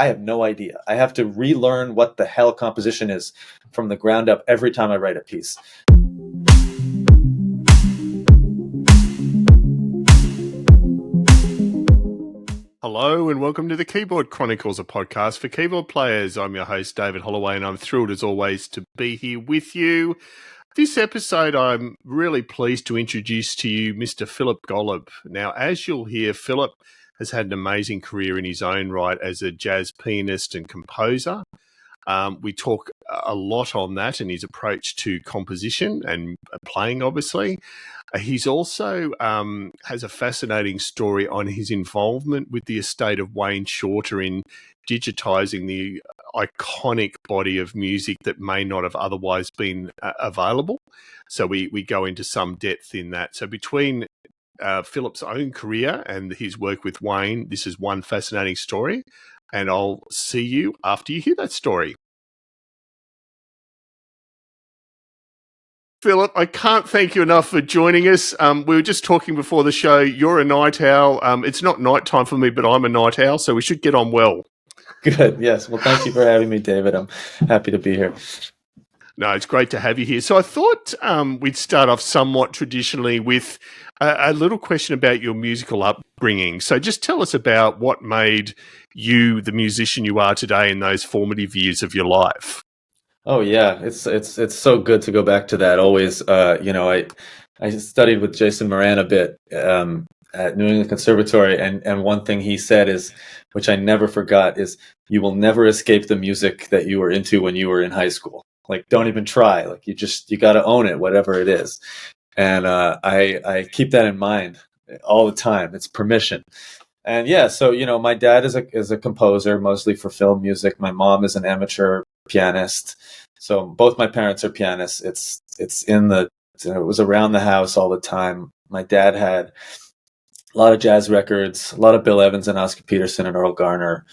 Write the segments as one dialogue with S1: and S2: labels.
S1: I have no idea. I have to relearn what the hell composition is from the ground up every time I write a piece.
S2: Hello and welcome to the Keyboard Chronicles, a podcast for keyboard players. I'm your host, David Holloway, and I'm thrilled as always to be here with you. This episode, I'm really pleased to introduce to you Mr. Phillip Golub. Now, as you'll hear, Phillip has had an amazing career in his own right as a jazz pianist and composer. We talk a lot on that and his approach to composition and playing, obviously. He's also has a fascinating story on his involvement with the estate of Wayne Shorter in digitising the iconic body of music that may not have otherwise been available. So we go into some depth in that. So between Phillip's own career and his work with Wayne, this is one fascinating story. And I'll see you after you hear that story. Phillip, I can't thank you enough for joining us. We were just talking before the show. You're a night owl. It's not night time for me, but I'm a night owl, so we should get on well.
S1: Good. Yes. Well, thank you for having me, David. I'm happy to be here.
S2: No, it's great to have you here. So I thought we'd start off somewhat traditionally with a little question about your musical upbringing. So just tell us about what made you the musician you are today in those formative years of your life.
S1: Oh yeah, it's so good to go back to that. Always, I studied with Jason Moran a bit at New England Conservatory, and one thing he said is, which I never forgot, is you will never escape the music that you were into when you were in high school. Like, don't even try. Like, you got to own it, whatever it is. And I keep that in mind all the time. It's permission. And yeah, so my dad is a composer, mostly for film music. My mom is an amateur pianist. So both my parents are pianists. It was around the house all the time. My dad had a lot of jazz records, a lot of Bill Evans and Oscar Peterson and Earl Garner,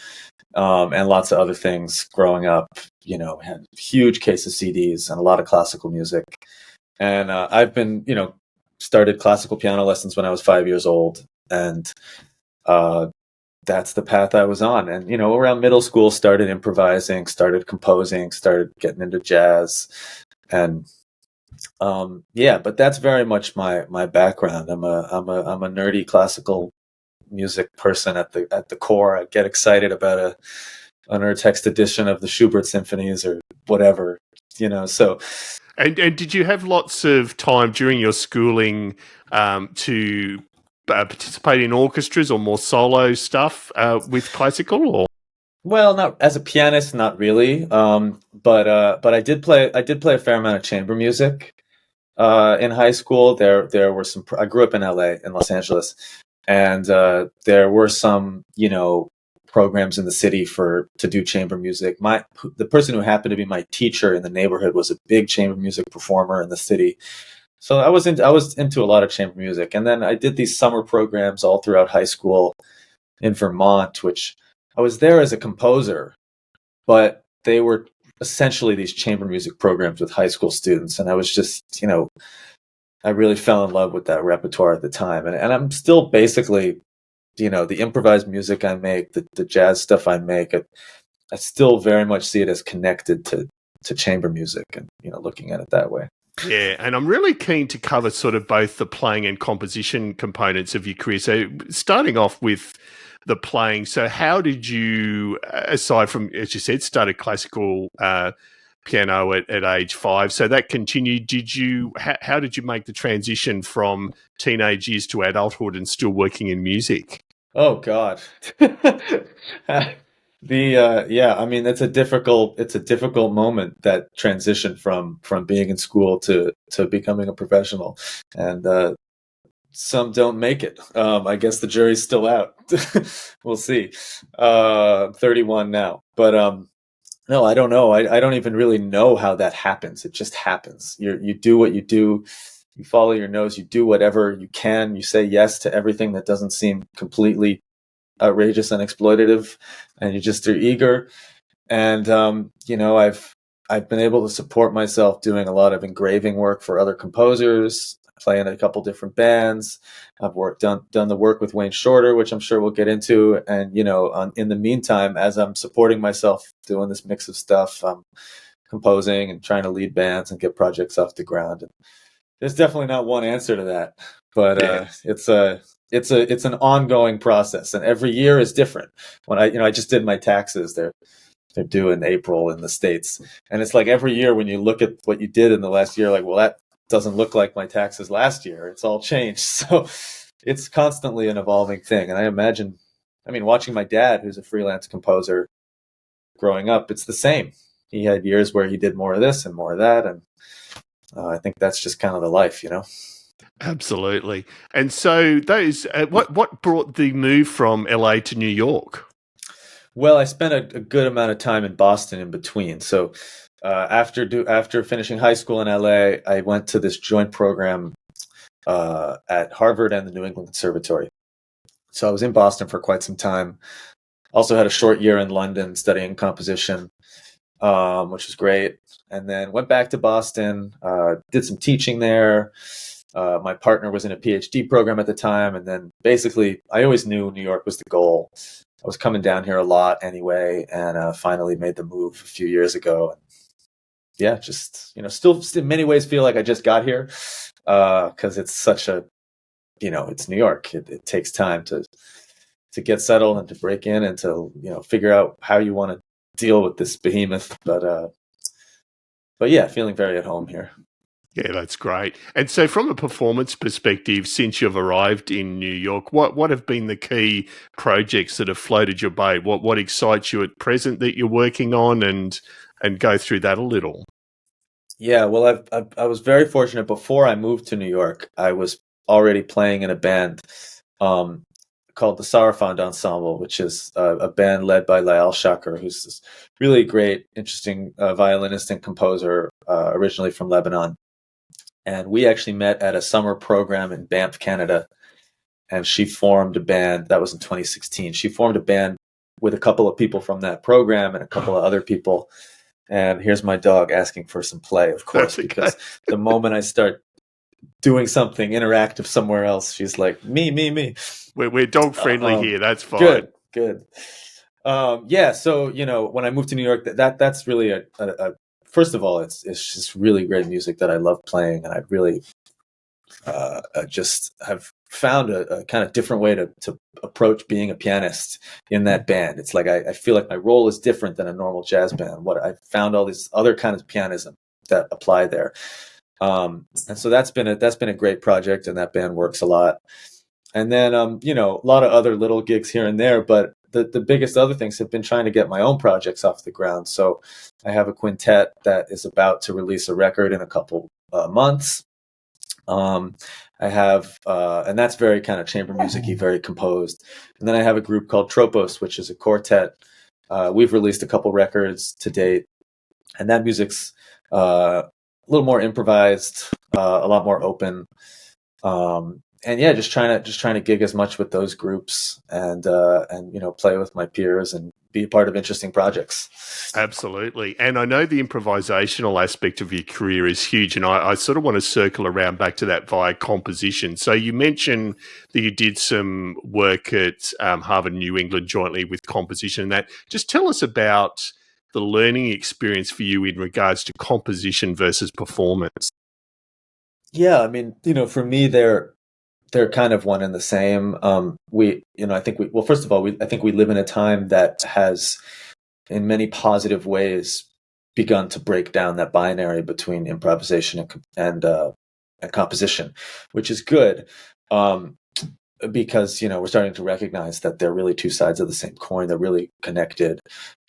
S1: and lots of other things growing up. Had a huge case of CDs and a lot of classical music. And I've been, started classical piano lessons when I was 5 years old. And that's the path I was on. And, around middle school, started improvising, started composing, started getting into jazz. And but that's very much my background. I'm a nerdy classical music person at the core. I get excited about an untext edition of the Schubert symphonies or whatever, so.
S2: And did you have lots of time during your schooling to participate in orchestras or more solo stuff with classical? Or?
S1: Well, not as a pianist, not really. But I did play a fair amount of chamber music in high school. There were some. I grew up in LA, in Los Angeles, and there were some programs in the city to do chamber music. The person who happened to be my teacher in the neighborhood was a big chamber music performer in the city. So I was into a lot of chamber music. And then I did these summer programs all throughout high school in Vermont, which I was there as a composer, but they were essentially these chamber music programs with high school students. And I was just, I really fell in love with that repertoire at the time. And I'm still basically, the improvised music I make, the jazz stuff I make, I still very much see it as connected to chamber music and, looking at it that way.
S2: Yeah, and I'm really keen to cover sort of both the playing and composition components of your career. So starting off with the playing, so how did you, aside from, as you said, started classical piano at age 5, so that continued. How did you make the transition from teenage years to adulthood and still working in music?
S1: Oh God. It's a difficult moment, that transition from being in school to becoming a professional, and some don't make it. I guess the jury's still out. We'll see. 31 now, but no, I don't know. I don't even really know how that happens. It just happens. You do what you do. You follow your nose. You do whatever you can. You say yes to everything that doesn't seem completely outrageous and exploitative, and you just are eager. And I've been able to support myself doing a lot of engraving work for other composers. play in a couple different bands. I've done the work with Wayne Shorter, which I'm sure we'll get into. And, in the meantime, as I'm supporting myself doing this mix of stuff, I'm composing and trying to lead bands and get projects off the ground. And there's definitely not one answer to that, but it's an ongoing process, and every year is different. When I just did my taxes, they're due in April in the States, and it's like every year when you look at what you did in the last year, like, well, that doesn't look like my taxes last year. It's all changed. So it's constantly an evolving thing. And I imagine, watching my dad, who's a freelance composer, growing up, it's the same. He had years where he did more of this and more of that, and I think that's just kind of the life,
S2: Absolutely. And so those, what brought the move from LA to New York?
S1: Well, I spent a good amount of time in Boston in between. So after finishing high school in LA, I went to this joint program at Harvard and the New England Conservatory. So I was in Boston for quite some time. Also had a short year in London studying composition, which was great. And then went back to Boston, did some teaching there. My partner was in a PhD program at the time. And then basically, I always knew New York was the goal. I was coming down here a lot anyway, and finally made the move a few years ago. And yeah, just, still in many ways feel like I just got here because it's such a, it's New York. It takes time to get settled and to break in and to, figure out how you want to deal with this behemoth. But yeah, feeling very at home here.
S2: Yeah, that's great. And so from a performance perspective, since you've arrived in New York, what have been the key projects that have floated your boat? What excites you at present that you're working on, and go through that a little?
S1: Yeah, well, I was very fortunate. Before I moved to New York, I was already playing in a band called the Sarafand Ensemble, which is a band led by Layale Chaker, who's this really great, interesting violinist and composer, originally from Lebanon. And we actually met at a summer program in Banff, Canada. And she formed a band. That was in 2016. She formed a band with a couple of people from that program and a couple of other people. And here's my dog asking for some play, of course, because the moment I start doing something interactive somewhere else, she's like, me.
S2: We're dog friendly here. That's fine.
S1: Good. Yeah. So, when I moved to New York, that's really a first of all, it's just really great music that I love playing, and I really just have found a kind of different way to approach being a pianist in that band. It's like I feel like my role is different than a normal jazz band. What I found all these other kinds of pianism that apply there, and so that's been a great project, and that band works a lot. And then a lot of other little gigs here and there, but the biggest other things have been trying to get my own projects off the ground. So I have a quintet that is about to release a record in a couple months. I have, and that's very kind of chamber music-y, very composed. And then I have a group called Tropos, which is a quartet. We've released a couple records to date, and that music's a little more improvised, a lot more open. And yeah, just trying to gig as much with those groups and play with my peers and be a part of interesting projects.
S2: Absolutely. And I know the improvisational aspect of your career is huge, and I sort of want to circle around back to that via composition. So you mentioned that you did some work at Harvard and New England jointly with composition and that. Just tell us about the learning experience for you in regards to composition versus performance.
S1: Yeah, for me, they're kind of one and the same. First of all, I think we live in a time that has, in many positive ways, begun to break down that binary between improvisation and composition, which is good, because we're starting to recognize that they're really two sides of the same coin. They're really connected.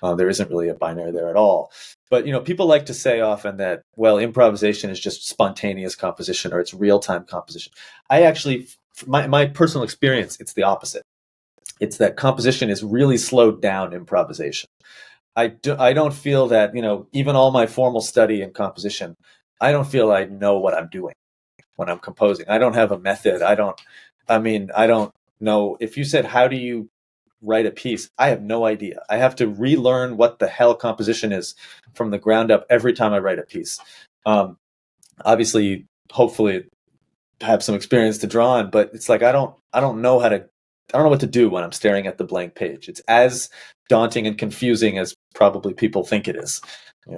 S1: There isn't really a binary there at all. But people like to say often that, well, improvisation is just spontaneous composition, or it's real-time composition. I actually, my personal experience, it's the opposite. It's that composition is really slowed down improvisation. I don't feel that, even all my formal study in composition, I don't feel I know what I'm doing when I'm composing. I don't have a method. I don't know. If you said, how do you write a piece, I have no idea. I have to relearn what the hell composition is from the ground up every time I write a piece. Obviously, hopefully, have some experience to draw on, but it's like I don't know what to do when I'm staring at the blank page. It's as daunting and confusing as probably people think it is.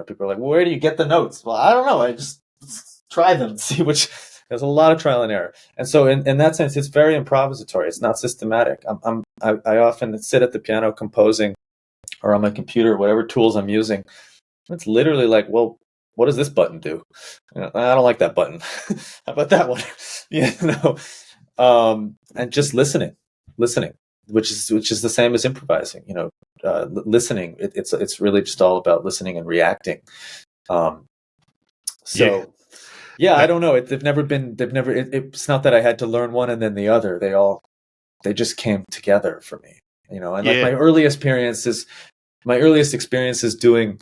S1: People are like, well, where do you get the notes? Well, I don't know. I just try them, see which. There's a lot of trial and error, and so in that sense, it's very improvisatory. It's not systematic. I often sit at the piano composing, or on my computer, whatever tools I'm using. It's literally like, well, what does this button do? I don't like that button. How about that one? And just listening, which is the same as improvising. Listening. It's really just all about listening and reacting. I don't know. It's not that I had to learn one and then the other. They just came together for me. And like my earliest experiences doing.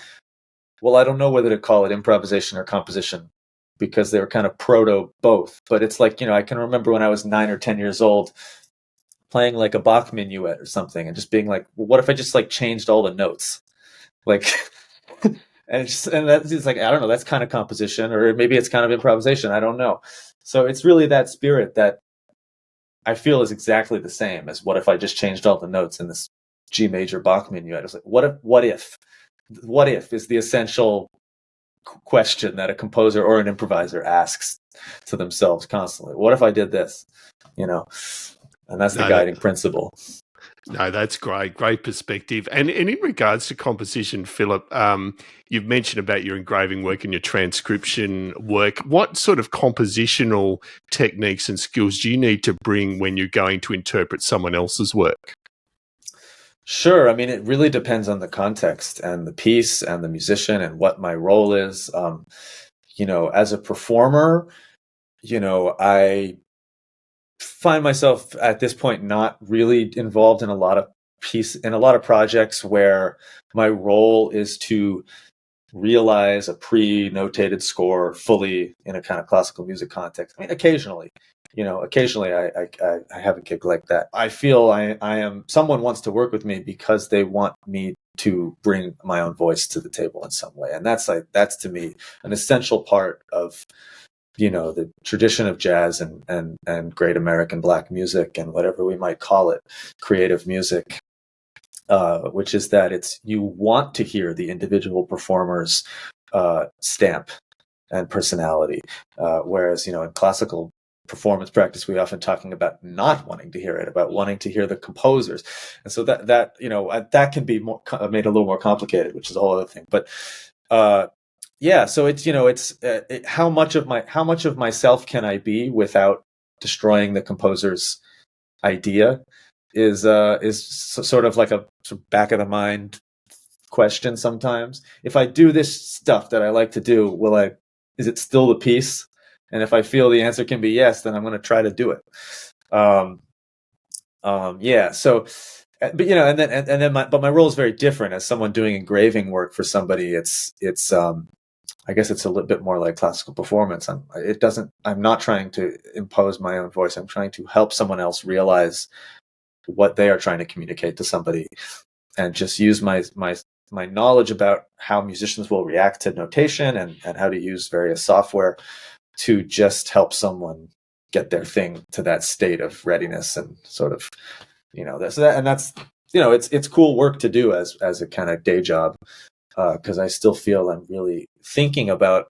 S1: Well, I don't know whether to call it improvisation or composition, because they were kind of proto both. But it's like, I can remember when I was 9 or 10 years old playing like a Bach minuet or something and just being like, well, what if I just like changed all the notes? Like, and that's like, I don't know, that's kind of composition, or maybe it's kind of improvisation. I don't know. So it's really that spirit that I feel is exactly the same as what if I just changed all the notes in this G major Bach minuet. It's like, what if is the essential question that a composer or an improviser asks to themselves constantly. What if I did this? And that's the guiding principle.
S2: No, that's great perspective. And in regards to composition, Philip, you've mentioned about your engraving work and your transcription work. What sort of compositional techniques and skills do you need to bring when you're going to interpret someone else's work?
S1: Sure. I mean, it really depends on the context and the piece and the musician and what my role is. As a performer, I find myself at this point not really involved in a lot of projects where my role is to realize a pre-notated score fully in a kind of classical music context. I mean, occasionally I have a gig like that. I feel someone wants to work with me because they want me to bring my own voice to the table in some way. And that's to me an essential part of, the tradition of jazz and great American Black music and whatever we might call it, creative music, which is that you want to hear the individual performer's stamp and personality. Whereas, in classical performance practice, we often talking about not wanting to hear it, about wanting to hear the composers. And so that can be made a little more complicated, which is a whole other thing. But, so it's how much of myself can I be without destroying the composer's idea is sort of like a sort of back of the mind question sometimes. If I do this stuff that I like to do, is it still the piece? And if I feel the answer can be yes, then I'm going to try to do it. So, but my role is very different as someone doing engraving work for somebody. I guess it's a little bit more like classical performance. I'm not trying to impose my own voice. I'm trying to help someone else realize what they are trying to communicate to somebody, and just use my knowledge about how musicians will react to notation and how to use various software to just help someone get their thing to that state of readiness and sort of, it's cool work to do as a kind of day job. Because I still feel I'm really thinking about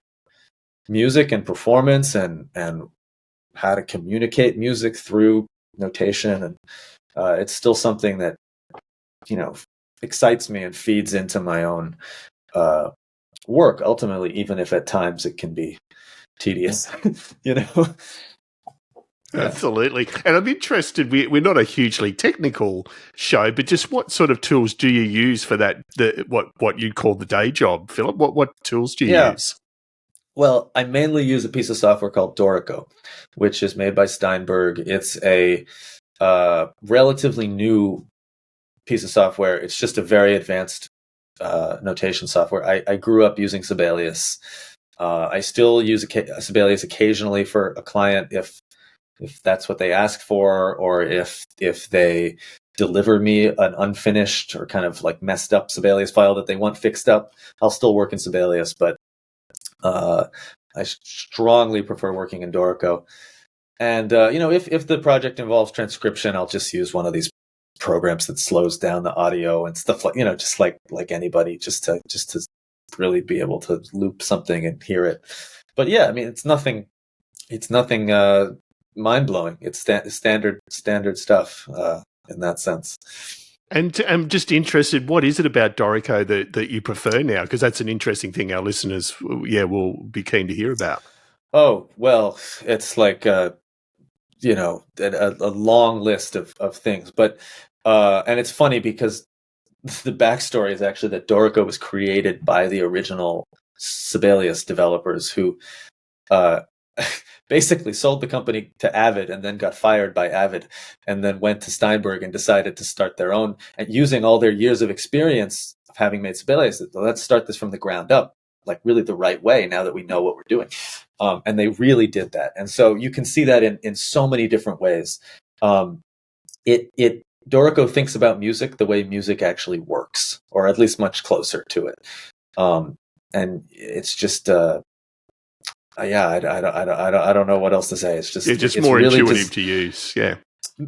S1: music and performance and how to communicate music through notation. And it's still something that, excites me and feeds into my own work, ultimately, even if at times it can be tedious,
S2: Yeah. Absolutely. And I'm interested, we're not a hugely technical show, but just what sort of tools do you use for that, what you'd call the day job, Philip? What tools do you use?
S1: Well, I mainly use a piece of software called Dorico, which is made by Steinberg. It's a relatively new piece of software. It's just a very advanced notation software. I grew up using Sibelius. I still use Sibelius occasionally for a client if that's what they ask for, or if they deliver me an unfinished or kind of like messed up Sibelius file that they want fixed up, I'll still work in Sibelius, but I strongly prefer working in Dorico. And if the project involves transcription, I'll just use one of these programs that slows down the audio and stuff like, just like anybody, just to really be able to loop something and hear it. But yeah, I mean, it's nothing mind blowing. It's standard stuff in that sense.
S2: And I'm just interested, what is it about Dorico that you prefer now? Because that's an interesting thing our listeners, will be keen to hear about.
S1: Oh, well, it's like a long list of things, but and it's funny because the backstory is actually that Dorico was created by the original Sibelius developers who basically sold the company to Avid and then got fired by Avid, and then went to Steinberg and decided to start their own, and using all their years of experience of having made Sibelius, let's start this from the ground up, like really the right way, now that we know what we're doing. And they really did that. And so you can see that in so many different ways. Dorico thinks about music the way music actually works, or at least much closer to it. And it's just, I don't know what else to say. It's
S2: just more really intuitive to use. Yeah.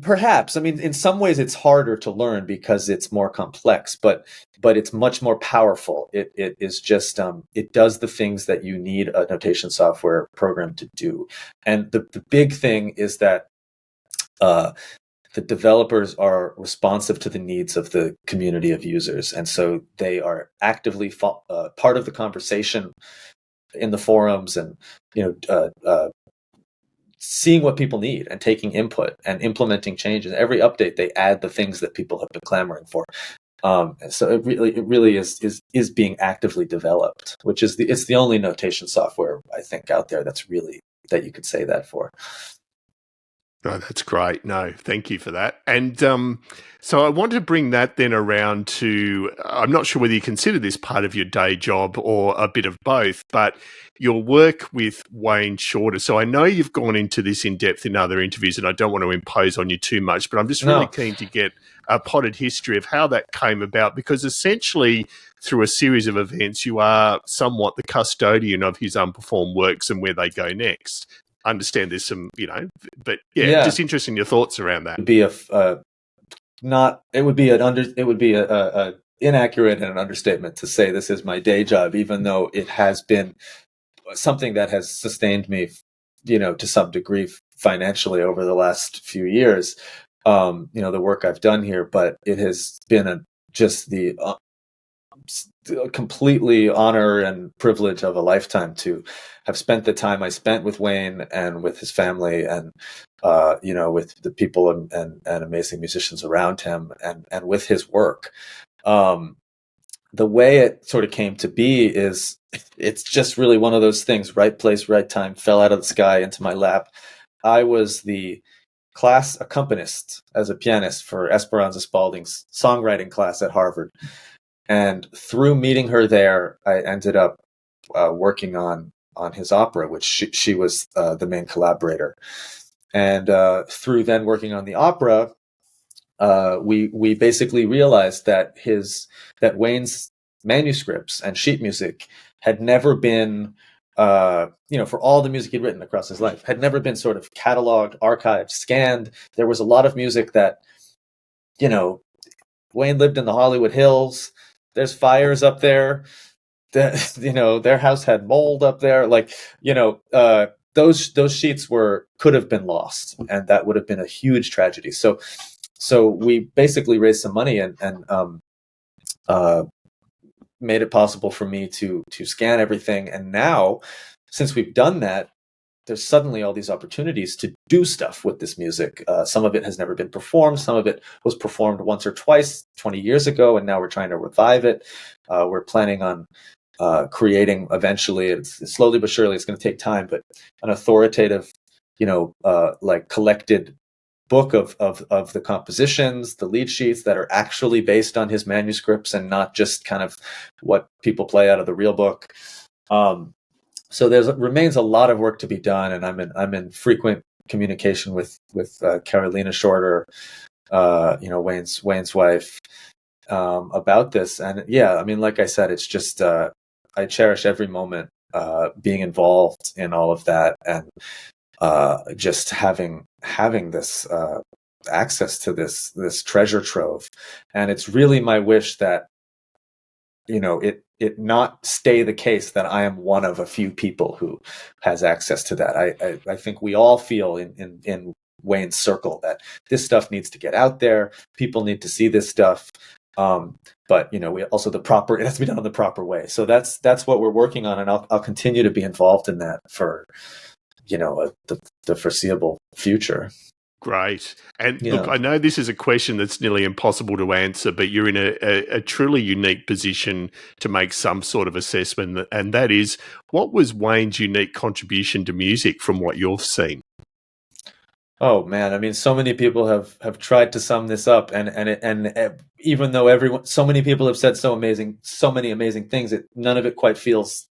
S1: Perhaps. I mean, in some ways it's harder to learn because it's more complex, but it's much more powerful. It is just, it does the things that you need a notation software program to do. And the big thing is that, the developers are responsive to the needs of the community of users. And so they are actively part of the conversation in the forums, and, seeing what people need and taking input and implementing changes. Every update, they add the things that people have been clamoring for. So it really is being actively developed, which is it's the only notation software I think out there that you could say that for.
S2: No, that's great. No, thank you for that. And so I want to bring that then around to, I'm not sure whether you consider this part of your day job or a bit of both, but your work with Wayne Shorter. So I know you've gone into this in depth in other interviews, and I don't want to impose on you too much, but I'm just really keen to get a potted history of how that came about, because essentially through a series of events, you are somewhat the custodian of his unperformed works and where they go next. Understand there's some, but just interesting your thoughts around that.
S1: It would be a inaccurate and an understatement to say this is my day job, even though it has been something that has sustained me, to some degree financially over the last few years. The work I've done here, but it has been just the completely honor and privilege of a lifetime to have spent the time I spent with Wayne and with his family, and with the people and amazing musicians around him, and with his work. The way it sort of came to be is it's just really one of those things, right place, right time, fell out of the sky into my lap. I was the class accompanist as a pianist for Esperanza Spalding's songwriting class at Harvard. And through meeting her there, I ended up working on his opera, which she was the main collaborator. And through then working on the opera, we basically realized that Wayne's manuscripts and sheet music had never been, for all the music he'd written across his life, had never been sort of cataloged, archived, scanned. There was a lot of music that, Wayne lived in the Hollywood Hills. There's fires up there. Their house had mold up there. Those sheets could have been lost, and that would have been a huge tragedy. So we basically raised some money and made it possible for me to scan everything. And now, since we've done that, there's suddenly all these opportunities to do stuff with this music. Some of it has never been performed. Some of it was performed once or twice 20 years ago, and now we're trying to revive it. We're planning on creating eventually, it's slowly but surely, it's going to take time, but an authoritative, collected book of the compositions, the lead sheets that are actually based on his manuscripts and not just kind of what people play out of the real book. So remains a lot of work to be done, and I'm in frequent communication with Carolina Shorter, Wayne's wife, about this. And like I said, it's just I cherish every moment being involved in all of that, and just having this access to this treasure trove. And it's really my wish that, it not stay the case that I am one of a few people who has access to that. I think we all feel in Wayne's circle that this stuff needs to get out there. People need to see this stuff. But we also it has to be done in the proper way. So that's what we're working on, and I'll continue to be involved in that for the foreseeable future.
S2: Great. And look, I know this is a question that's nearly impossible to answer, but you're in a truly unique position to make some sort of assessment, and that is, what was Wayne's unique contribution to music from what you've seen?
S1: Oh man, I mean, so many people have tried to sum this up, and even though so many people have said so many amazing things, none of it quite feels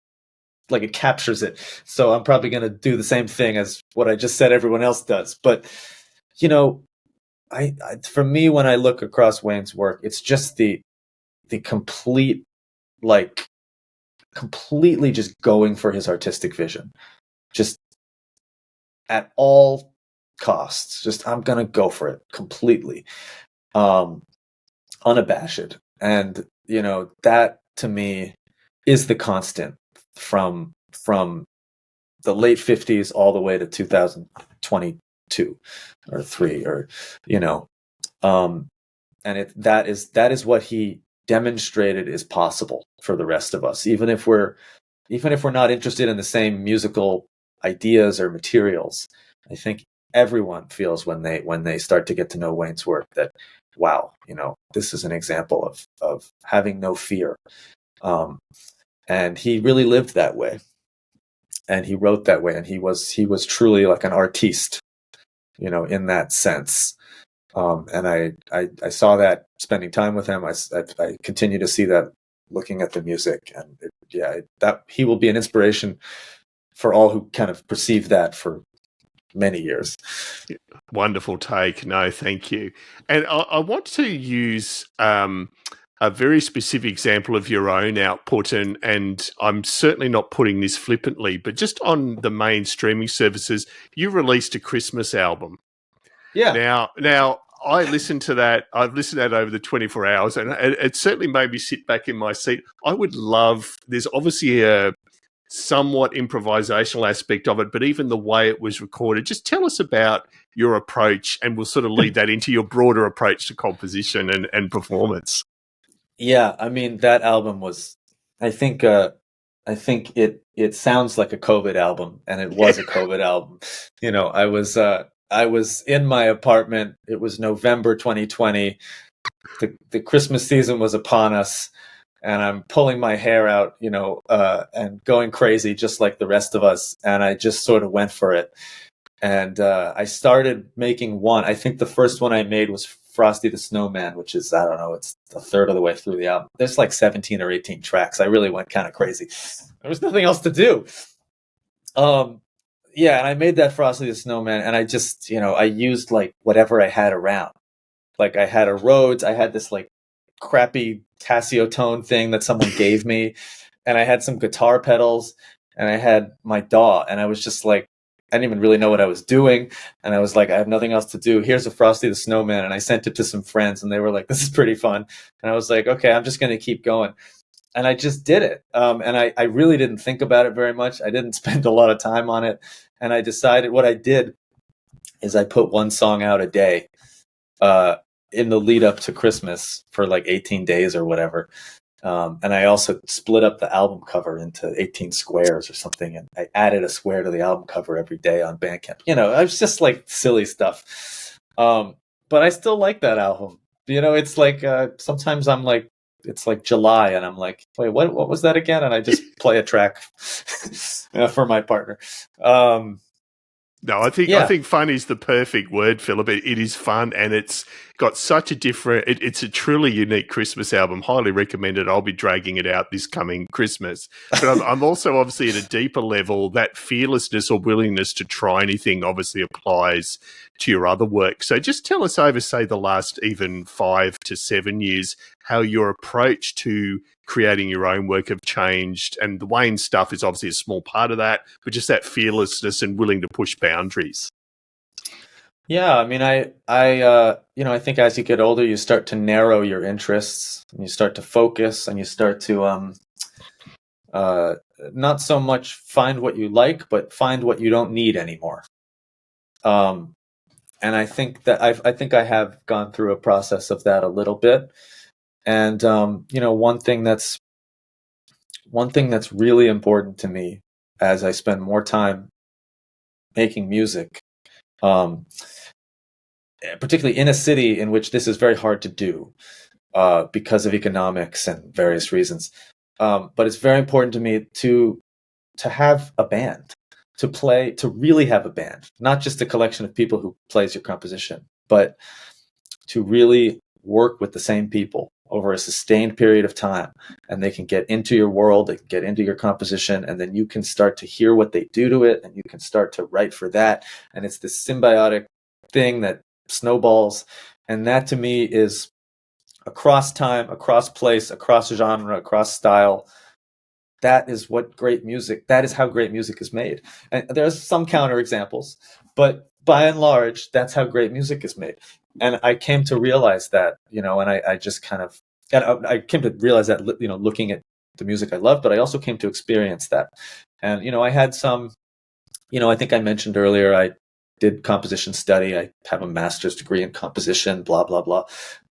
S1: like it captures it. So I'm probably going to do the same thing as what I just said everyone else does. But for me, when I look across Wayne's work, it's just the complete, completely just going for his artistic vision, just at all costs. Just, I'm going to go for it completely, unabashed. And, that to me is the constant from the late 50s all the way to 2022 or 3, or and that is what he demonstrated is possible for the rest of us, even if we're not interested in the same musical ideas or materials. I think everyone feels when they start to get to know Wayne's work that, wow, this is an example of having no fear, and he really lived that way, and he wrote that way, and he was truly like an artiste, in that sense. And I saw that spending time with him. I continue to see that looking at the music, and that he will be an inspiration for all who kind of perceive that for many years.
S2: Wonderful take. No, thank you. And I want to use a very specific example of your own output, and I'm certainly not putting this flippantly, but just on the main streaming services, you released a Christmas album.
S1: Yeah.
S2: Now I listened to that. I've listened to that over the 24 hours, and it certainly made me sit back in my seat. I would love, there's obviously a somewhat improvisational aspect of it, but even the way it was recorded, just tell us about your approach, and we'll sort of lead that into your broader approach to composition and performance.
S1: Yeah, I mean, that album was, I think it sounds like a COVID album, and it was a COVID album. I was in my apartment. It was November 2020. The Christmas season was upon us, and I'm pulling my hair out, and going crazy just like the rest of us. And I just sort of went for it. And I started making one. I think the first one I made was Frosty the Snowman, which is, I don't know, it's a third of the way through the album. There's like 17 or 18 tracks. I really went kind of crazy. There was nothing else to do. Yeah, and I made that Frosty the Snowman, and I just, I used like whatever I had around. Like I had a Rhodes, I had this like crappy Casio tone thing that someone gave me, and I had some guitar pedals, and I had my DAW, and I was just like, I didn't even really know what I was doing, and I was like, I have nothing else to do. Here's a Frosty the Snowman, and I sent it to some friends, and they were like, this is pretty fun. And I was like, okay, I'm just going to keep going. And I just did it. And I really didn't think about it very much. I didn't spend a lot of time on it. And I decided what I did is I put one song out a day in the lead up to Christmas for like 18 days or whatever. And I also split up the album cover into 18 squares or something. And I added a square to the album cover every day on Bandcamp. It was just like silly stuff. But I still like that album. It's like sometimes I'm like, it's like July, and I'm like, wait, what was that again? And I just play a track for my partner.
S2: No, I think fun is the perfect word, Philip. It is fun, and it's got such a different. It's a truly unique Christmas album. Highly recommended. I'll be dragging it out this coming Christmas. But I'm also obviously at a deeper level. That fearlessness or willingness to try anything obviously applies to your other work. So just tell us over, say, the last even 5 to 7 years, how your approach to creating your own work have changed. And the Wayne stuff is obviously a small part of that, but just that fearlessness and willing to push boundaries.
S1: Yeah, I mean, I think as you get older, you start to narrow your interests, and you start to focus, and you start to not so much find what you like, but find what you don't need anymore. And I think that I think I have gone through a process of that a little bit. And one thing that's really important to me as I spend more time making music, particularly in a city in which this is very hard to do because of economics and various reasons. But it's very important to me to have a band, to really have a band, not just a collection of people who plays your composition, but to really work with the same people over a sustained period of time, and they can get into your world, they can get into your composition, and then you can start to hear what they do to it, and you can start to write for that. And it's this symbiotic thing that snowballs. And that to me is across time, across place, across genre, across style. That is what great music, that is how great music is made. And there's some counterexamples, but by and large, that's how great music is made. And I came to realize that, and I just kind of, and I came to realize that, looking at the music I love, but I also came to experience that. And, I had some, I think I mentioned earlier, I did composition study. I have a master's degree in composition, blah, blah, blah.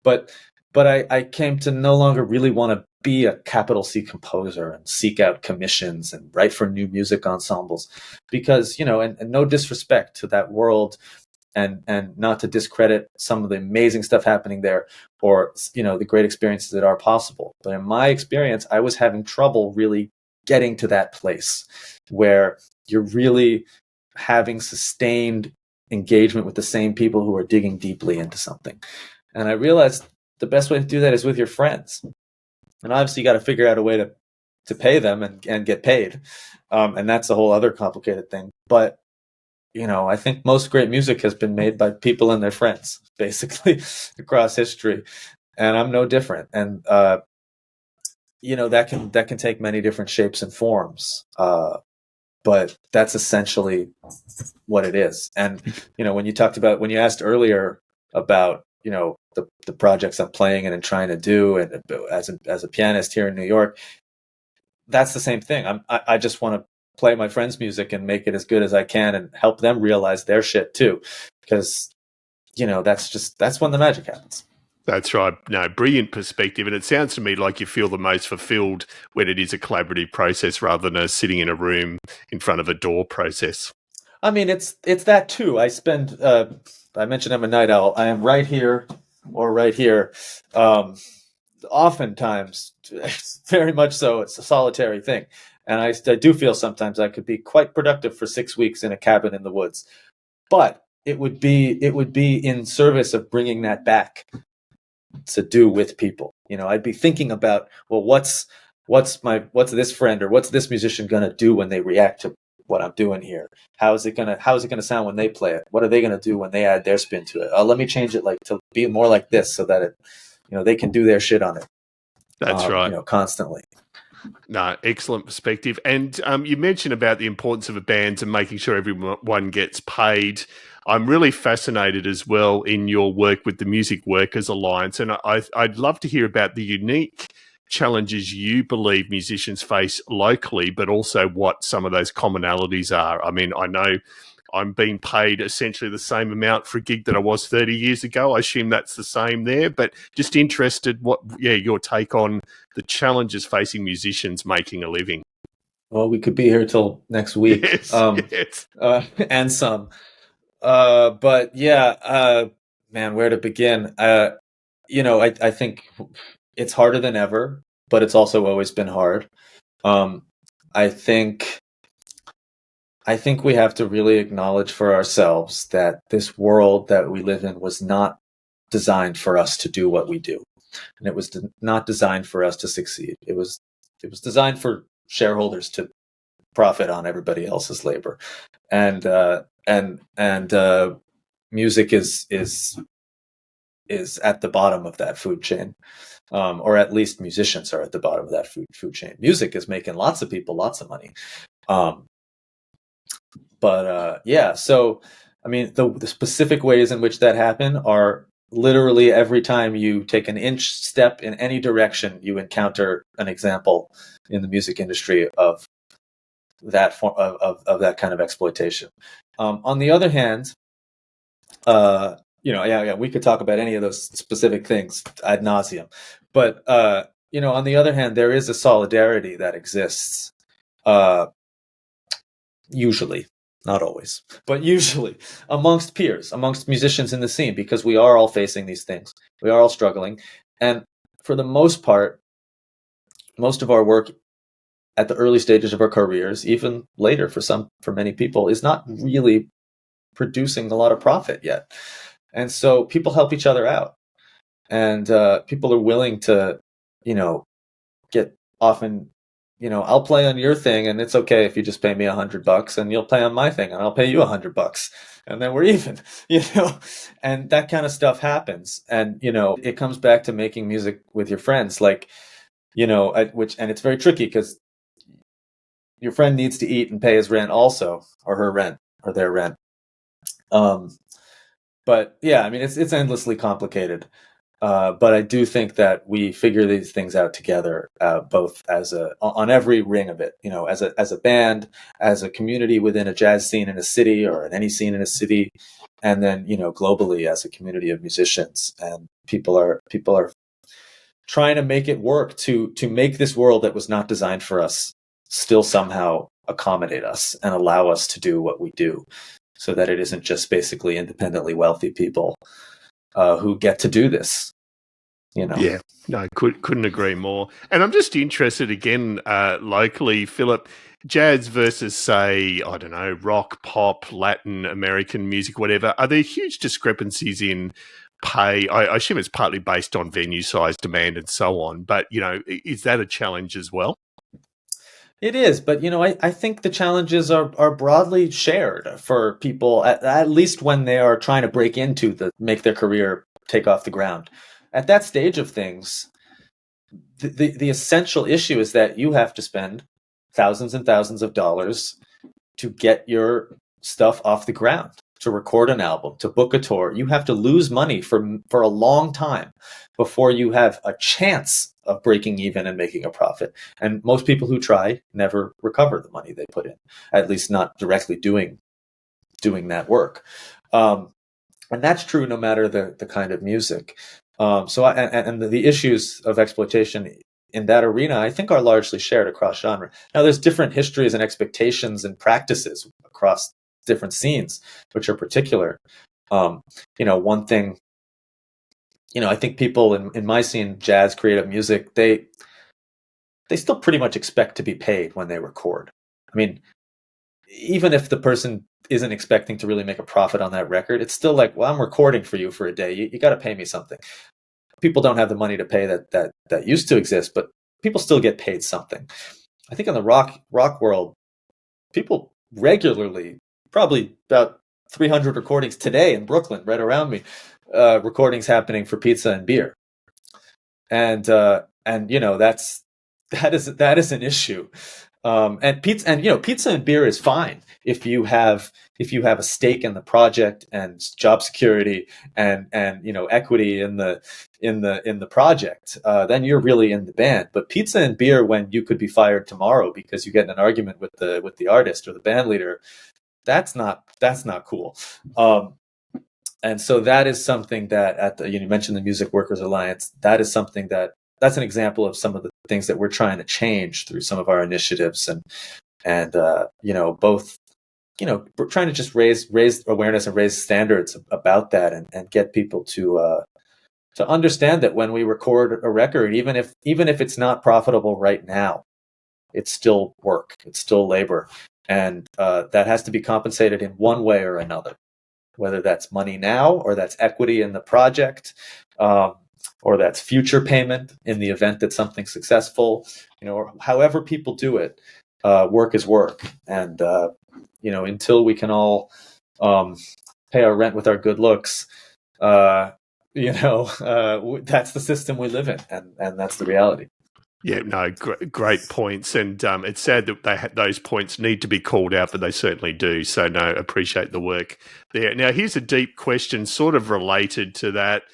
S1: But I came to no longer really want to be a capital C composer and seek out commissions and write for new music ensembles, because, and no disrespect to that world, and not to discredit some of the amazing stuff happening there, or, the great experiences that are possible. But in my experience, I was having trouble really getting to that place where you're really having sustained engagement with the same people who are digging deeply into something. And I realized the best way to do that is with your friends. And obviously you got to figure out a way to pay them and get paid. And that's a whole other complicated thing. But, I think most great music has been made by people and their friends, basically, across history. And I'm no different. And, that can take many different shapes and forms. But that's essentially what it is. And, when you asked earlier about, the projects I'm playing and trying to do, and as a pianist here in New York, that's the same thing. I just want to play my friends' music and make it as good as I can and help them realize their shit too. Because, that's when the magic happens.
S2: That's right. No, brilliant perspective. And it sounds to me like you feel the most fulfilled when it is a collaborative process rather than a sitting in a room in front of a door process.
S1: I mean, it's that too. I mentioned I'm a night owl. I am right here or right here. Oftentimes, very much so, it's a solitary thing. And I do feel sometimes I could be quite productive for 6 weeks in a cabin in the woods. But it would be in service of bringing that back to do with people. I'd be thinking about, well, what's this friend or what's this musician going to do when they react to what I'm doing here? How is it gonna sound when they play it? What are they gonna do when they add their spin to it? Let me change it to be more like this, so that it, they can do their shit on it.
S2: That's right.
S1: Constantly.
S2: No, excellent perspective. And you mentioned about the importance of a band and making sure everyone gets paid. I'm really fascinated as well in your work with the Music Workers Alliance, and I'd love to hear about the unique challenges you believe musicians face locally, but also what some of those commonalities are. I mean, I know I'm being paid essentially the same amount for a gig that I was 30 years ago. I assume that's the same there, but just interested your take on the challenges facing musicians making a living.
S1: Well, we could be here till next week.
S2: Yes.
S1: And some. But yeah, man, where to begin? I think it's harder than ever, but it's also always been hard. I think we have to really acknowledge for ourselves that this world that we live in was not designed for us to do what we do, and it was not designed for us to succeed. It was designed for shareholders to profit on everybody else's labor, and music is at the bottom of that food chain, or at least musicians are at the bottom of that food chain. Music is making lots of people lots of money. So I mean, the specific ways in which that happen are literally every time you take an inch step in any direction, you encounter an example in the music industry of that form of that kind of exploitation. On the other hand, we could talk about any of those specific things ad nauseum, but on the other hand, there is a solidarity that exists, usually, not always, but usually amongst peers, amongst musicians in the scene, because we are all facing these things. We are all struggling. And for the most part, most of our work at the early stages of our careers, even later for many people, is not really producing a lot of profit yet. And so people help each other out. And people are willing to, get often, I'll play on your thing and it's okay if you just pay me $100 and you'll play on my thing and I'll pay you $100 and then we're even, and that kind of stuff happens. And, it comes back to making music with your friends, like, and it's very tricky because your friend needs to eat and pay his rent also, or her rent or their rent. But yeah, I mean, it's endlessly complicated. But I do think that we figure these things out together, both on every ring of it, as a band, as a community within a jazz scene in a city or in any scene in a city, and then, globally as a community of musicians. And people are trying to make it work to make this world that was not designed for us still somehow accommodate us and allow us to do what we do, so that it isn't just basically independently wealthy people who get to do this.
S2: Yeah, no, couldn't agree more. And I'm just interested again, locally, Phillip, jazz versus, say, I don't know, rock, pop, Latin American music, whatever. Are there huge discrepancies in pay? I assume it's partly based on venue size, demand, and so on. But is that a challenge as well?
S1: It is, but I think the challenges are broadly shared for people, at least when they are trying to break into make their career take off the ground. At that stage of things, the essential issue is that you have to spend thousands and thousands of dollars to get your stuff off the ground, to record an album, to book a tour. You have to lose money for a long time before you have a chance of breaking even and making a profit. And most people who try never recover the money they put in, at least not directly doing that work. And that's true no matter the kind of music. And the issues of exploitation in that arena, I think, are largely shared across genre. Now, there's different histories and expectations and practices across different scenes, which are particular. One thing, I think people in my scene, jazz, creative music, they still pretty much expect to be paid when they record. I mean, even if the person isn't expecting to really make a profit on that record, it's still like, well, I'm recording for you for a day. You got to pay me something. People don't have the money to pay that used to exist, but people still get paid something. I think in the rock world, people regularly, probably about 300 recordings today in Brooklyn, right around me, recordings happening for pizza and beer. And that is an issue. And pizza and beer is fine if you have a stake in the project and job security and equity in the project. Then you're really in the band. But pizza and beer when you could be fired tomorrow because you get in an argument with the artist or the band leader, that's not cool. And so that is something that you mentioned the Music Workers Alliance. That is something that's an example of some of the things that we're trying to change through some of our initiatives, and both, we're trying to just raise awareness and raise standards about that, and get people to understand that when we record a record, even if it's not profitable right now, it's still work, it's still labor, and that has to be compensated in one way or another, whether that's money now or that's equity in the project. Or that's future payment in the event that something's successful, or however people do it. Work is work, and until we can all pay our rent with our good looks, that's the system we live in, and that's the reality.
S2: Yeah, no, great points, and it's sad that those points need to be called out, but they certainly do. So, no, appreciate the work there. Now, here's a deep question, sort of related to that.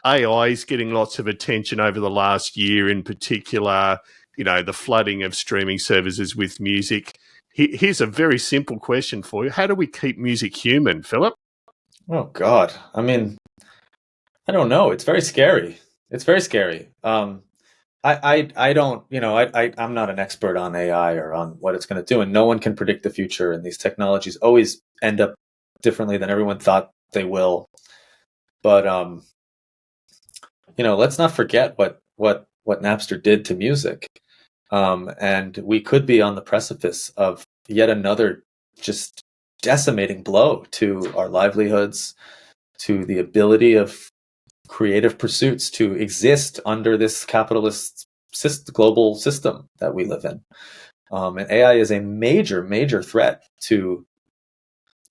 S2: AI is getting lots of attention over the last year, in particular. The flooding of streaming services with music. Here's a very simple question for you: how do we keep music human, Philip?
S1: Oh God, I mean, I don't know. It's very scary. It's very scary. I don't, I'm not an expert on AI or on what it's going to do, and no one can predict the future. And these technologies always end up differently than everyone thought they will. But let's not forget what Napster did to music. And we could be on the precipice of yet another just decimating blow to our livelihoods, to the ability of creative pursuits to exist under this capitalist global system that we live in. And AI is a major, major threat to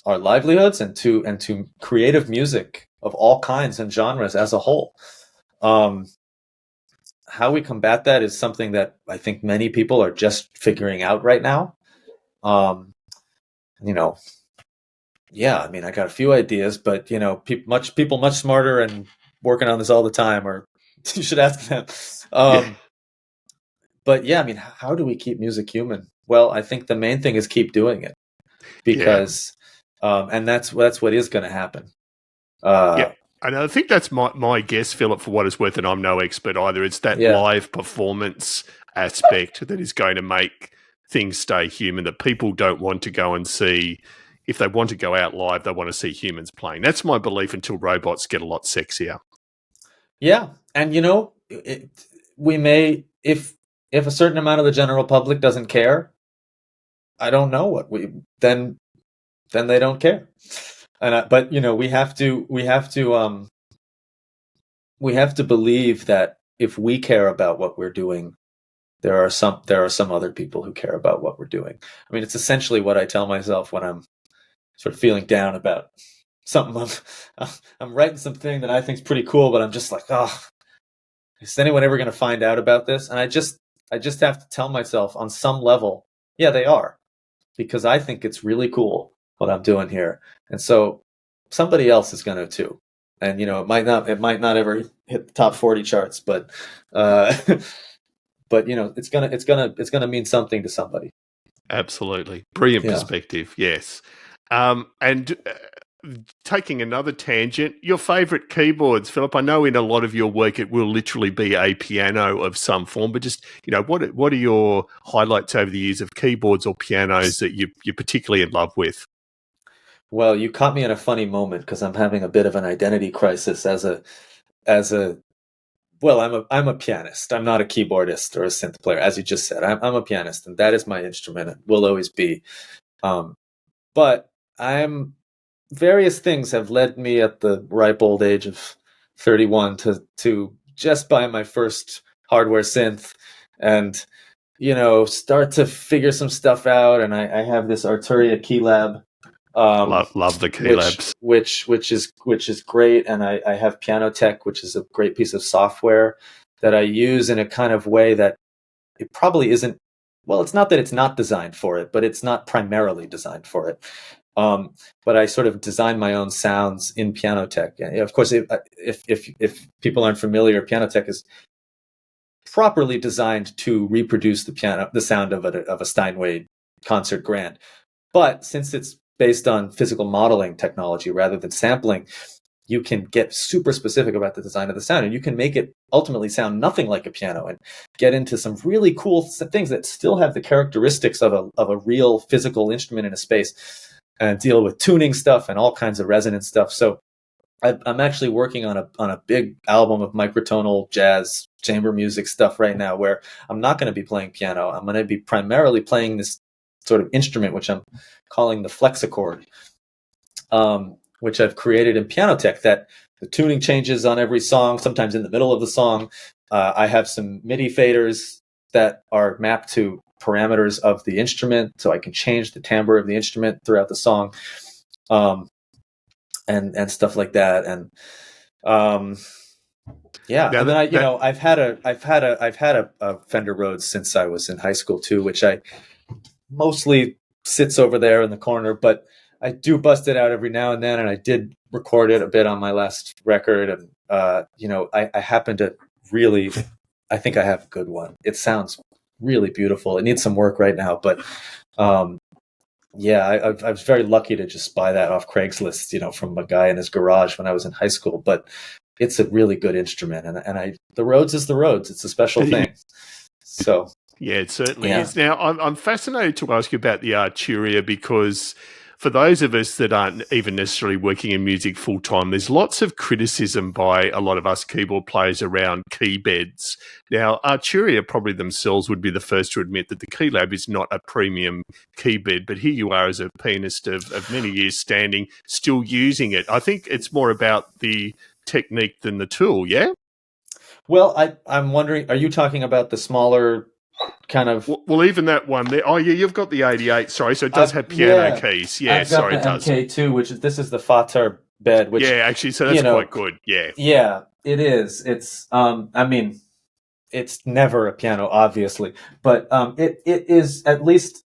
S1: our livelihoods and to creative music of all kinds and genres as a whole. How we combat that is something that I think many people are just figuring out right now. Yeah, I mean, I got a few ideas, but people much smarter and working on this all the time, or you should ask them. But yeah, I mean, how do we keep music human? Well, I think the main thing is keep doing it, because, and that's what is going to happen.
S2: And I think that's my guess, Philip, for what it's worth, and I'm no expert either. It's that live performance aspect that is going to make things stay human, that people don't want to go and see. If they want to go out live, they want to see humans playing. That's my belief until robots get a lot sexier.
S1: Yeah. And, we may, if a certain amount of the general public doesn't care, I don't know then they don't care. But we have to believe that if we care about what we're doing, there are some other people who care about what we're doing. I mean, it's essentially what I tell myself when I'm sort of feeling down about something. I'm writing something that I think is pretty cool, but I'm just like, is anyone ever going to find out about this? And I just have to tell myself on some level, yeah, they are, because I think it's really cool what I'm doing here. And so somebody else is going to too. And, it might not ever hit the top 40 charts, but, it's going to mean something to somebody.
S2: Absolutely. Brilliant perspective. Yes. And taking another tangent, your favorite keyboards, Philip. I know in a lot of your work it will literally be a piano of some form, but just what are your highlights over the years of keyboards or pianos that you're particularly in love with?
S1: Well, you caught me in a funny moment because I'm having a bit of an identity crisis well, I'm a pianist. I'm not a keyboardist or a synth player, as you just said. I'm a pianist, and that is my instrument. It will always be. But various things have led me at the ripe old age of 31 to just buy my first hardware synth and, start to figure some stuff out. And I have this Arturia Keylab.
S2: Love the Keylabs.
S1: Which is great. And I have Pianoteq, which is a great piece of software that I use in a kind of way that it probably isn't. Well, it's not that it's not designed for it, but it's not primarily designed for it. But I sort of design my own sounds in Pianoteq. And of course, if people aren't familiar, Pianoteq is properly designed to reproduce the sound of a Steinway concert grand. But since it's based on physical modeling technology rather than sampling, you can get super specific about the design of the sound, and you can make it ultimately sound nothing like a piano and get into some really cool things that still have the characteristics of a real physical instrument in a space, and deal with tuning stuff and all kinds of resonance stuff. So I'm actually working on a big album of microtonal jazz chamber music stuff right now, where I'm not going to be playing piano. I'm going to be primarily playing this sort of instrument, which I'm calling the flexichord, which I've created in Pianoteq, that the tuning changes on every song, sometimes in the middle of the song. I have some MIDI faders that are mapped to parameters of the instrument, so I can change the timbre of the instrument throughout the song. and stuff like that. And yeah,
S2: Now
S1: and then
S2: that
S1: I've had a Fender Rhodes since I was in high school too, which I mostly sits over there in the corner, but I do bust it out every now and then, and I did record it a bit on my last record, and I happen to really, I think I have a good one. It sounds really beautiful. It needs some work right now, but yeah, I was very lucky to just buy that off Craigslist, from a guy in his garage when I was in high school. But it's a really good instrument, and the Rhodes is the Rhodes. It's a special thing. So
S2: yeah, it certainly is. Now, I'm fascinated to ask you about the Arturia because for those of us that aren't even necessarily working in music full time, there's lots of criticism by a lot of us keyboard players around key beds. Now, Arturia probably themselves would be the first to admit that the Keylab is not a premium key bed, but here you are as a pianist of many years standing, still using it. I think it's more about the technique than the tool, yeah?
S1: Well, I'm wondering, are you talking about the smaller kind of?
S2: Well, even that one there. Oh, yeah, you've got the 88. Sorry, so it does have piano keys. Yeah,
S1: I've got
S2: sorry,
S1: the
S2: it does.
S1: MK2, this is the Fatar bed. Which,
S2: yeah, actually, so that's quite good. Yeah,
S1: yeah, it is. It's I mean, it's never a piano, obviously, but it is, at least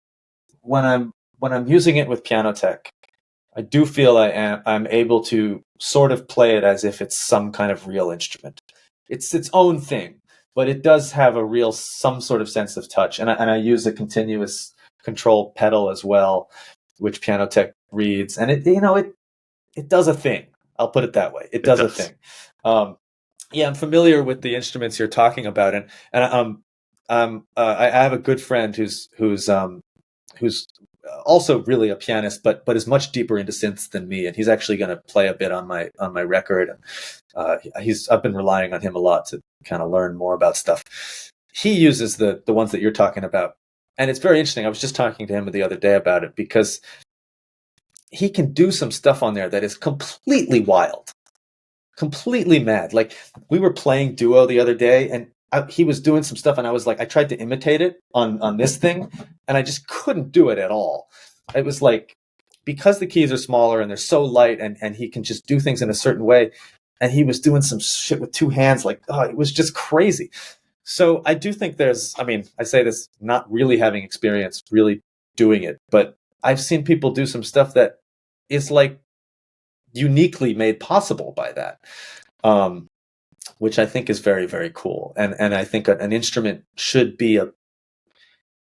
S1: when I'm using it with Pianoteq, I do feel I'm able to sort of play it as if it's some kind of real instrument. It's its own thing, but it does have some sort of sense of touch. And I use a continuous control pedal as well, which Pianoteq reads, and it does a thing. I'll put it that way. It does a thing. Yeah, I'm familiar with the instruments you're talking about, and I have a good friend who's also really a pianist, but is much deeper into synths than me, and he's actually going to play a bit on my record. I've been relying on him a lot to kind of learn more about stuff. He uses the ones that you're talking about, and it's very interesting. I was just talking to him the other day about it because he can do some stuff on there that is completely wild, completely mad. Like, we were playing duo the other day, and he was doing some stuff, and I was like, I tried to imitate it on this thing, and I just couldn't do it at all. It was like, because the keys are smaller and they're so light, and he can just do things in a certain way, and he was doing some shit with two hands, like, oh, it was just crazy. So I do think I say this not really having experience really doing it, but I've seen people do some stuff that is like uniquely made possible by that. Which I think is very, very cool. And I think an instrument should be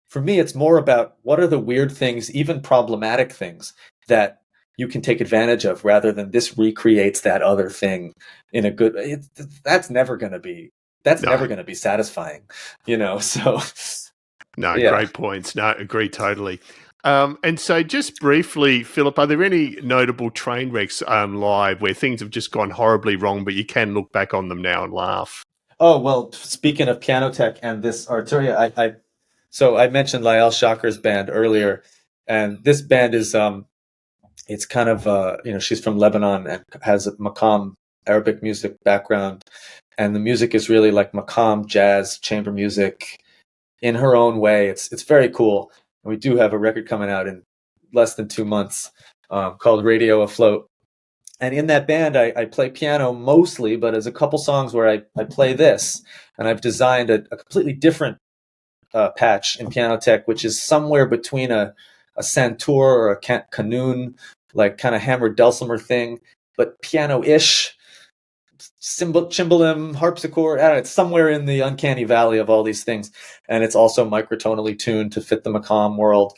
S1: for me, it's more about what are the weird things, even problematic things, that you can take advantage of, rather than this recreates that other thing in a good, that's never going to be satisfying, so.
S2: No, yeah. Great points. No, agree totally. And so just briefly, Philip, are there any notable train wrecks live where things have just gone horribly wrong, but you can look back on them now and laugh?
S1: Oh, well, speaking of Pianoteq and this Arturia, so I mentioned Layale Chaker's band earlier, and this band is, it's kind of, she's from Lebanon and has a maqam Arabic music background, and the music is really like maqam jazz, chamber music in her own way. It's very cool. We do have a record coming out in less than 2 months called Radio Afloat. And in that band, I play piano mostly, but there's a couple songs where I play this. And I've designed a completely different patch in Pianoteq, which is somewhere between a santur or a qanun, like kind of hammered dulcimer thing, but piano-ish. Cymbalum, harpsichord, I don't know, it's somewhere in the uncanny valley of all these things. And it's also microtonally tuned to fit the maqam world.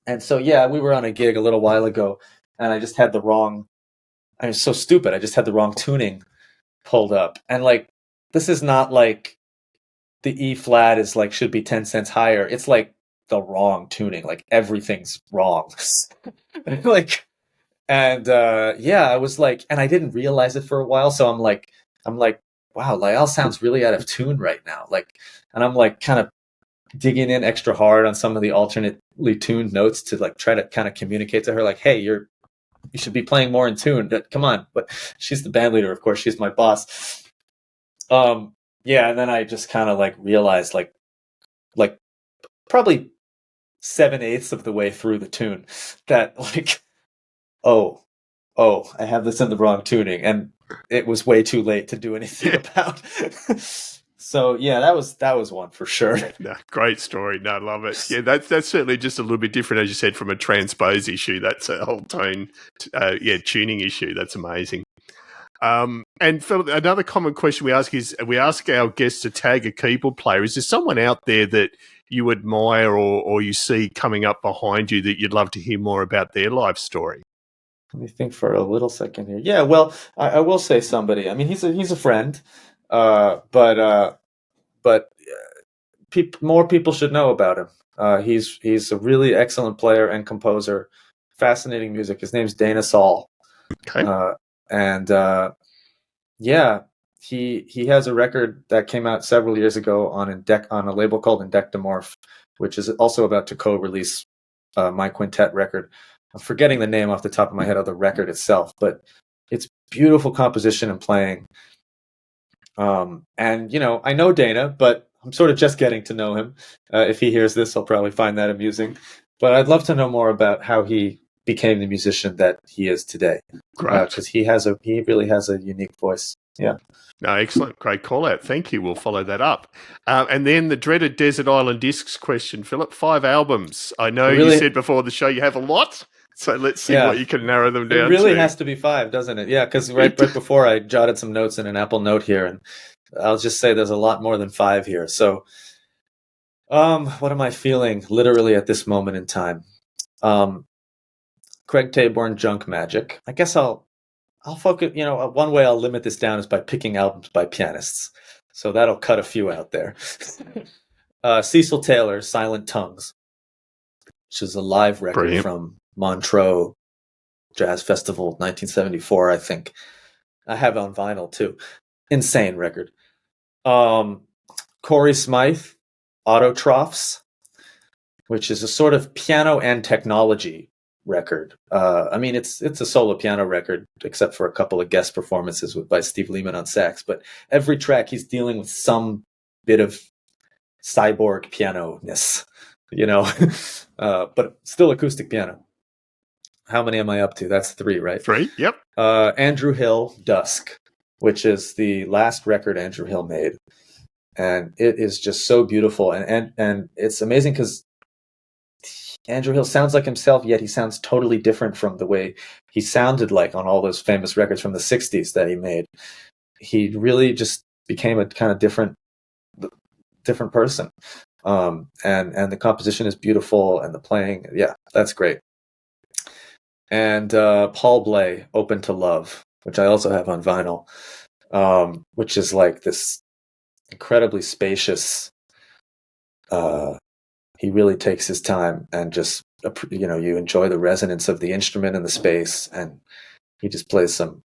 S1: And so, yeah, we were on a gig a little while ago, and I just had I was so stupid. I just had the wrong tuning pulled up. And like, this is not like the E flat is like, should be 10 cents higher. It's like the wrong tuning. Like, everything's wrong. Like, and yeah, I was like, and I didn't realize it for a while. So I'm like, wow, Layale sounds really out of tune right now. Like, and I'm like kind of digging in extra hard on some of the alternately tuned notes to like try to kind of communicate to her, like, hey, you should be playing more in tune. Come on. But she's the band leader, of course. She's my boss. Yeah, and then I just kind of like realized, like probably 7/8 of the way through the tune, that like, oh, oh, I have this in the wrong tuning, and it was way too late to do anything about. So yeah, that was one for sure.
S2: No, great story. No, I love it. Yeah, that's certainly just a little bit different, as you said, from a transpose issue. That's a whole tone, tuning issue. That's amazing. And Philip, another common question we ask is, we ask our guests to tag a keyboard player. Is there someone out there that you admire or you see coming up behind you that you'd love to hear more about their life story?
S1: Let me think for a little second here. Yeah, well, I will say somebody. I mean, he's a friend, but more people should know about him. He's a really excellent player and composer. Fascinating music. His name's Dana Saul.
S2: Okay.
S1: Yeah, he has a record that came out several years ago on a label called Indectomorph, which is also about to co-release my Quintet record. I'm forgetting the name off the top of my head of the record itself, but it's beautiful composition and playing. And I know Dana, but I'm sort of just getting to know him. If he hears this, he'll probably find that amusing. But I'd love to know more about how he became the musician that he is today.
S2: Great.
S1: Because he really has a unique voice. Yeah.
S2: No, excellent. Great call out. Thank you. We'll follow that up. And then the dreaded Desert Island Discs question, Philip. 5 albums. I know you said before the show you have a lot. So let's see what you can narrow them down to.
S1: It really has to be 5, doesn't it? Yeah, because right before I jotted some notes in an Apple Note here, and I'll just say there's a lot more than 5 here. So what am I feeling literally at this moment in time? Craig Taborn, Junk Magic. I guess I'll focus, one way I'll limit this down is by picking albums by pianists. So that'll cut a few out there. Cecil Taylor, Silent Tongues, which is a live record from Montreux Jazz Festival, 1974, I think. I have it on vinyl too. Insane record. Corey Smythe, Autotrophs, which is a sort of piano and technology record. I mean, it's a solo piano record, except for a couple of guest performances by Steve Lehman on sax. But every track he's dealing with some bit of cyborg piano-ness, but still acoustic piano. How many am I up to? That's 3, right?
S2: 3, yep.
S1: Andrew Hill, Dusk, which is the last record Andrew Hill made. And it is just so beautiful. And it's amazing because Andrew Hill sounds like himself, yet he sounds totally different from the way he sounded like on all those famous records from the 60s that he made. He really just became a kind of different person. And the composition is beautiful, and the playing, yeah, that's great. And Paul Bley, Open to Love, which I also have on vinyl, which is like this incredibly spacious. He really takes his time and just, you enjoy the resonance of the instrument in the space, and he just plays some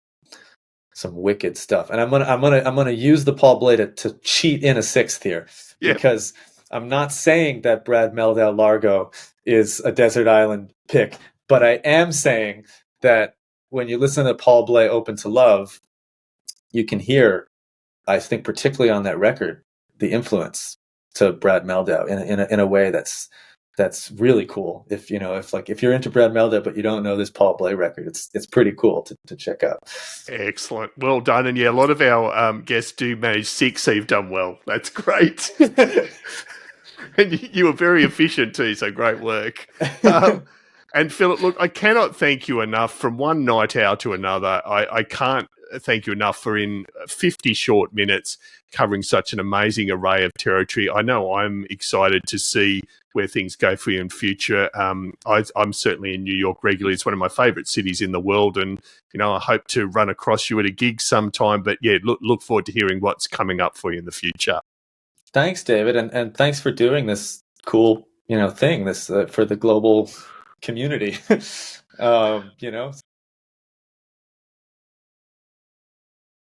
S1: wicked stuff. And I'm gonna use the Paul Bley to cheat in a 6th here, because I'm not saying that Brad Mehldau Largo is a desert island pick, but I am saying that when you listen to Paul Bley Open to Love, you can hear, I think particularly on that record, the influence to Brad Mehldau in a way that's really cool. If you're into Brad Mehldau but you don't know this Paul Bley record, it's pretty cool to check out.
S2: Excellent, well done. And yeah, a lot of our guests do manage 6, so you've done well. That's great. And you were very efficient too, so great work. And Philip, look, I cannot thank you enough. From one night owl to another, I can't thank you enough for in 50 short minutes covering such an amazing array of territory. I know I'm excited to see where things go for you in future. I'm certainly in New York regularly. It's one of my favourite cities in the world, and I hope to run across you at a gig sometime. But yeah, look forward to hearing what's coming up for you in the future.
S1: Thanks, David, and thanks for doing this cool thing this for the global community.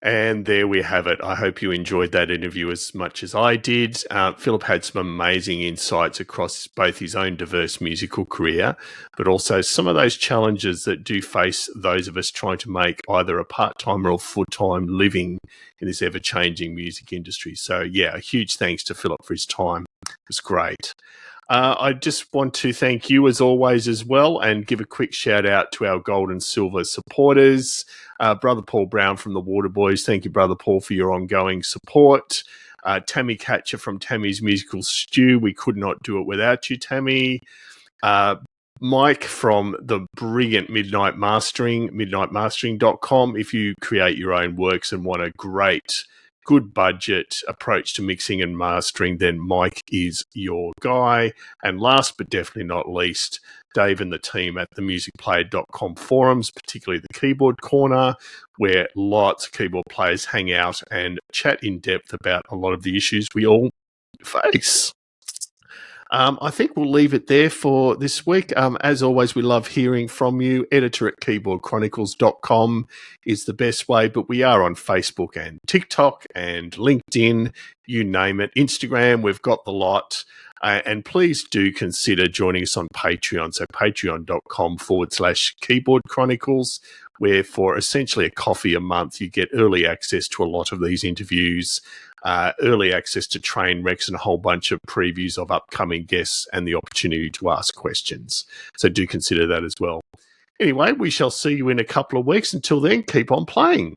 S2: And there we have it. I hope you enjoyed that interview as much as I did. Philip had some amazing insights across both his own diverse musical career, but also some of those challenges that do face those of us trying to make either a part-time or a full-time living in this ever-changing music industry. So yeah, a huge thanks to Philip for his time. It was great. I just want to thank you as always as well, and give a quick shout out to our gold and silver supporters. Brother Paul Brown from the Waterboys. Thank you, Brother Paul, for your ongoing support. Tammy Catcher from Tammy's Musical Stew. We could not do it without you, Tammy. Mike from the brilliant Midnight Mastering, midnightmastering.com. If you create your own works and want a great, good budget approach to mixing and mastering, then Mike is your guy. And last but definitely not least, Dave and the team at the musicplayer.com forums, particularly the Keyboard Corner, where lots of keyboard players hang out and chat in depth about a lot of the issues we all face. I think we'll leave it there for this week. As always, we love hearing from you. Editor at keyboardchronicles.com is the best way, but we are on Facebook and TikTok and LinkedIn, you name it. Instagram, we've got the lot. And please do consider joining us on Patreon. So patreon.com/Keyboard Chronicles, where for essentially a coffee a month, you get early access to a lot of these interviews, early access to train wrecks and a whole bunch of previews of upcoming guests and the opportunity to ask questions. So do consider that as well. Anyway, we shall see you in a couple of weeks. Until then, keep on playing.